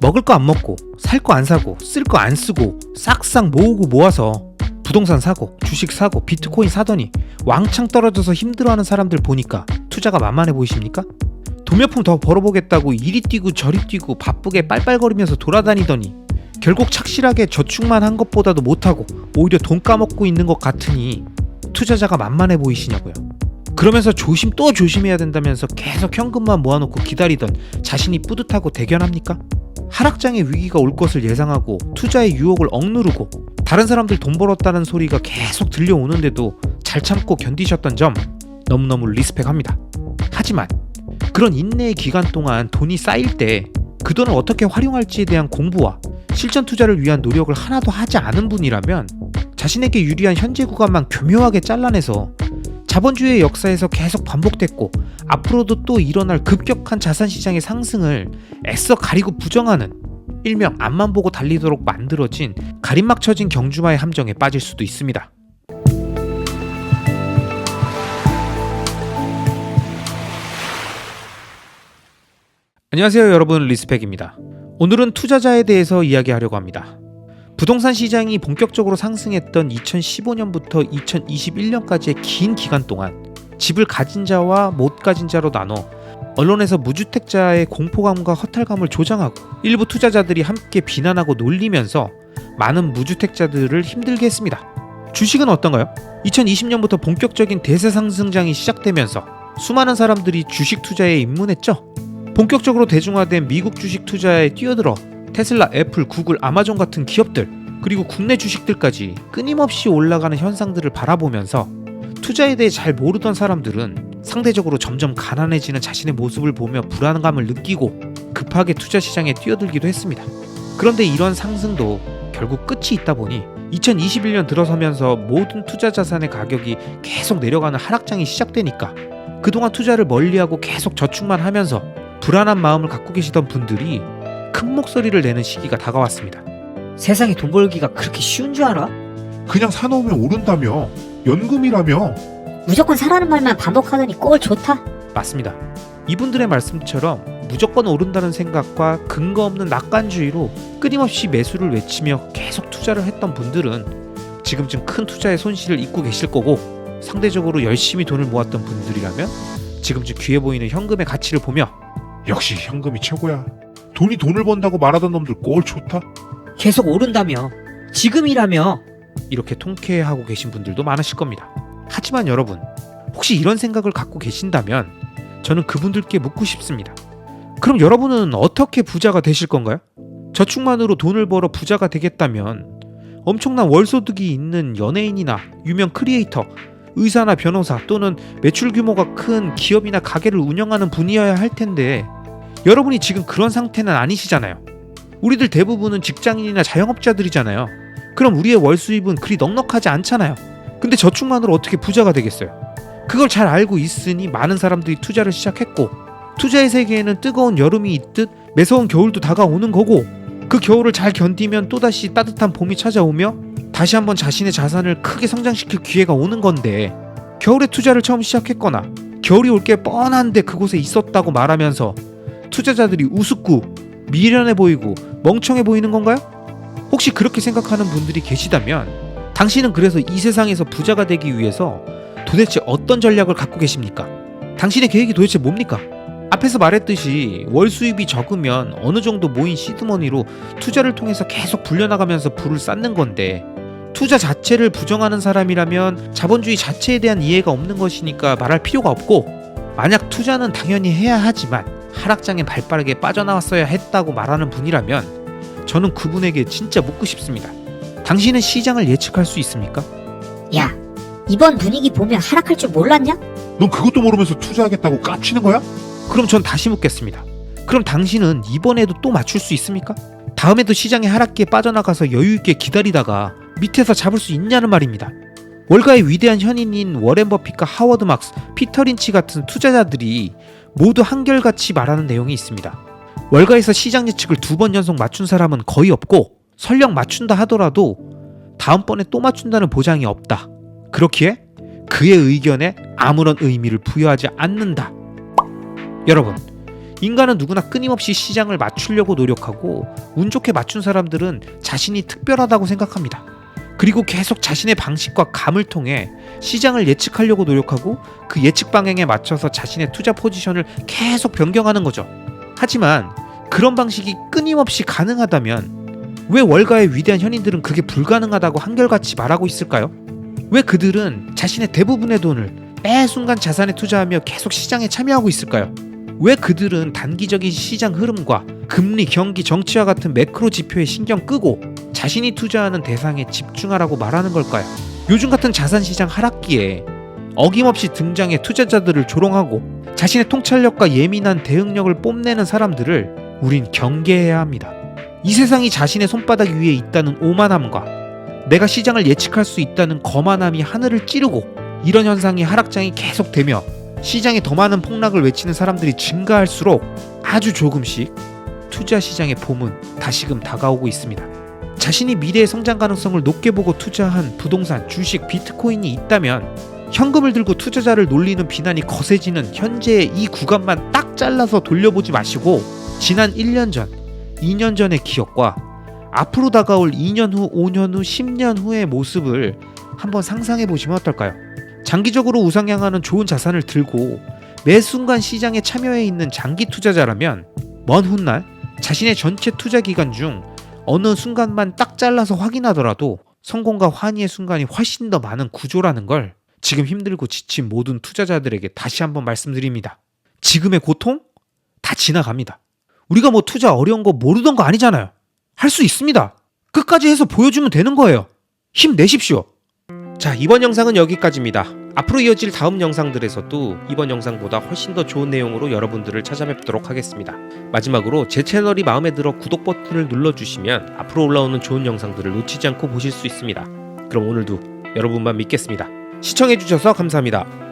먹을 거 안 먹고, 살 거 안 사고, 쓸 거 안 쓰고 싹싹 모으고 모아서 부동산 사고, 주식 사고, 비트코인 사더니 왕창 떨어져서 힘들어하는 사람들 보니까 투자가 만만해 보이십니까? 돈 몇 푼 더 벌어보겠다고 이리 뛰고 저리 뛰고 바쁘게 빨빨거리면서 돌아다니더니 결국 착실하게 저축만 한 것보다도 못하고 오히려 돈 까먹고 있는 것 같으니 투자자가 만만해 보이시냐고요. 그러면서 조심 또 조심해야 된다면서 계속 현금만 모아놓고 기다리던 자신이 뿌듯하고 대견합니까? 하락장의 위기가 올 것을 예상하고 투자의 유혹을 억누르고 다른 사람들 돈 벌었다는 소리가 계속 들려오는데도 잘 참고 견디셨던 점 너무너무 리스펙합니다. 하지만 그런 인내의 기간 동안 돈이 쌓일 때 그 돈을 어떻게 활용할지에 대한 공부와 실전 투자를 위한 노력을 하나도 하지 않은 분이라면 자신에게 유리한 현재 구간만 교묘하게 잘라내서 자본주의의 역사에서 계속 반복됐고 앞으로도 또 일어날 급격한 자산시장의 상승을 애써 가리고 부정하는 일명 앞만 보고 달리도록 만들어진 가림막 쳐진 경주마의 함정에 빠질 수도 있습니다. 안녕하세요 여러분, 리스펙입니다. 오늘은 투자자에 대해서 이야기하려고 합니다. 부동산 시장이 본격적으로 상승했던 2015년부터 2021년까지의 긴 기간 동안 집을 가진 자와 못 가진 자로 나눠 언론에서 무주택자의 공포감과 허탈감을 조장하고 일부 투자자들이 함께 비난하고 놀리면서 많은 무주택자들을 힘들게 했습니다. 주식은 어떤가요? 2020년부터 본격적인 대세 상승장이 시작되면서 수많은 사람들이 주식 투자에 입문했죠. 본격적으로 대중화된 미국 주식 투자에 뛰어들어 테슬라, 애플, 구글, 아마존 같은 기업들 그리고 국내 주식들까지 끊임없이 올라가는 현상들을 바라보면서 투자에 대해 잘 모르던 사람들은 상대적으로 점점 가난해지는 자신의 모습을 보며 불안감을 느끼고 급하게 투자 시장에 뛰어들기도 했습니다. 그런데 이런 상승도 결국 끝이 있다 보니 2021년 들어서면서 모든 투자 자산의 가격이 계속 내려가는 하락장이 시작되니까 그동안 투자를 멀리하고 계속 저축만 하면서 불안한 마음을 갖고 계시던 분들이 큰 목소리를 내는 시기가 다가왔습니다. 세상에 돈 벌기가 그렇게 쉬운 줄 알아? 그냥 사놓으면 오른다며. 연금이라며. 무조건 사라는 말만 반복하더니 꼴 좋다? 맞습니다. 이분들의 말씀처럼 무조건 오른다는 생각과 근거 없는 낙관주의로 끊임없이 매수를 외치며 계속 투자를 했던 분들은 지금쯤 큰 투자의 손실을 입고 계실 거고, 상대적으로 열심히 돈을 모았던 분들이라면 지금쯤 귀해 보이는 현금의 가치를 보며 역시 현금이 최고야. 돈이 돈을 번다고 말하던 놈들 꼴 좋다. 계속 오른다며. 지금이라며. 이렇게 통쾌해하고 계신 분들도 많으실 겁니다. 하지만 여러분, 혹시 이런 생각을 갖고 계신다면 저는 그분들께 묻고 싶습니다. 그럼 여러분은 어떻게 부자가 되실 건가요? 저축만으로 돈을 벌어 부자가 되겠다면 엄청난 월소득이 있는 연예인이나 유명 크리에이터, 의사나 변호사 또는 매출 규모가 큰 기업이나 가게를 운영하는 분이어야 할 텐데 여러분이 지금 그런 상태는 아니시잖아요. 우리들 대부분은 직장인이나 자영업자들이잖아요. 그럼 우리의 월 수입은 그리 넉넉하지 않잖아요. 근데 저축만으로 어떻게 부자가 되겠어요? 그걸 잘 알고 있으니 많은 사람들이 투자를 시작했고, 투자의 세계에는 뜨거운 여름이 있듯 매서운 겨울도 다가오는 거고, 그 겨울을 잘 견디면 또다시 따뜻한 봄이 찾아오며 다시 한번 자신의 자산을 크게 성장시킬 기회가 오는 건데, 겨울에 투자를 처음 시작했거나 겨울이 올 게 뻔한데 그곳에 있었다고 말하면서 투자자들이 우습고 미련해 보이고 멍청해 보이는 건가요? 혹시 그렇게 생각하는 분들이 계시다면 당신은 그래서 이 세상에서 부자가 되기 위해서 도대체 어떤 전략을 갖고 계십니까? 당신의 계획이 도대체 뭡니까? 앞에서 말했듯이 월 수입이 적으면 어느 정도 모인 시드머니로 투자를 통해서 계속 불려나가면서 부를 쌓는 건데, 투자 자체를 부정하는 사람이라면 자본주의 자체에 대한 이해가 없는 것이니까 말할 필요가 없고, 만약 투자는 당연히 해야 하지만 하락장에 발빠르게 빠져나왔어야 했다고 말하는 분이라면 저는 그분에게 진짜 묻고 싶습니다. 당신은 시장을 예측할 수 있습니까? 야, 이번 분위기 보면 하락할 줄 몰랐냐? 넌 그것도 모르면서 투자하겠다고 깝치는 거야? 그럼 전 다시 묻겠습니다. 그럼 당신은 이번에도 또 맞출 수 있습니까? 다음에도 시장의 하락기에 빠져나가서 여유있게 기다리다가 밑에서 잡을 수 있냐는 말입니다. 월가의 위대한 현인인 워렌 버핏과 하워드 막스, 피터 린치 같은 투자자들이 모두 한결같이 말하는 내용이 있습니다. 월가에서 시장 예측을 2번 연속 맞춘 사람은 거의 없고, 설령 맞춘다 하더라도 다음번에 또 맞춘다는 보장이 없다. 그렇기에 그의 의견에 아무런 의미를 부여하지 않는다. 여러분, 인간은 누구나 끊임없이 시장을 맞추려고 노력하고 운 좋게 맞춘 사람들은 자신이 특별하다고 생각합니다. 그리고 계속 자신의 방식과 감을 통해 시장을 예측하려고 노력하고 그 예측 방향에 맞춰서 자신의 투자 포지션을 계속 변경하는 거죠. 하지만 그런 방식이 끊임없이 가능하다면 왜 월가의 위대한 현인들은 그게 불가능하다고 한결같이 말하고 있을까요? 왜 그들은 자신의 대부분의 돈을 매 순간 자산에 투자하며 계속 시장에 참여하고 있을까요? 왜 그들은 단기적인 시장 흐름과 금리, 경기, 정치와 같은 매크로 지표에 신경 끄고 자신이 투자하는 대상에 집중하라고 말하는 걸까요? 요즘 같은 자산시장 하락기에 어김없이 등장해 투자자들을 조롱하고 자신의 통찰력과 예민한 대응력을 뽐내는 사람들을 우린 경계해야 합니다. 이 세상이 자신의 손바닥 위에 있다는 오만함과 내가 시장을 예측할 수 있다는 거만함이 하늘을 찌르고 이런 현상이 하락장이 계속되며 시장에 더 많은 폭락을 외치는 사람들이 증가할수록 아주 조금씩 투자 시장의 봄은 다시금 다가오고 있습니다. 자신이 미래의 성장 가능성을 높게 보고 투자한 부동산, 주식, 비트코인이 있다면 현금을 들고 투자자를 놀리는 비난이 거세지는 현재의 이 구간만 딱 잘라서 돌려보지 마시고 지난 1년 전, 2년 전의 기억과 앞으로 다가올 2년 후, 5년 후, 10년 후의 모습을 한번 상상해 보시면 어떨까요? 장기적으로 우상향하는 좋은 자산을 들고 매 순간 시장에 참여해 있는 장기 투자자라면 먼 훗날 자신의 전체 투자 기간 중 어느 순간만 딱 잘라서 확인하더라도 성공과 환희의 순간이 훨씬 더 많은 구조라는 걸 지금 힘들고 지친 모든 투자자들에게 다시 한번 말씀드립니다. 지금의 고통? 다 지나갑니다. 우리가 뭐 투자 어려운 거 모르던 거 아니잖아요. 할 수 있습니다. 끝까지 해서 보여주면 되는 거예요. 힘내십시오. 자, 이번 영상은 여기까지입니다. 앞으로 이어질 다음 영상들에서도 이번 영상보다 훨씬 더 좋은 내용으로 여러분들을 찾아뵙도록 하겠습니다. 마지막으로 제 채널이 마음에 들어 구독 버튼을 눌러주시면 앞으로 올라오는 좋은 영상들을 놓치지 않고 보실 수 있습니다. 그럼 오늘도 여러분만 믿겠습니다. 시청해주셔서 감사합니다.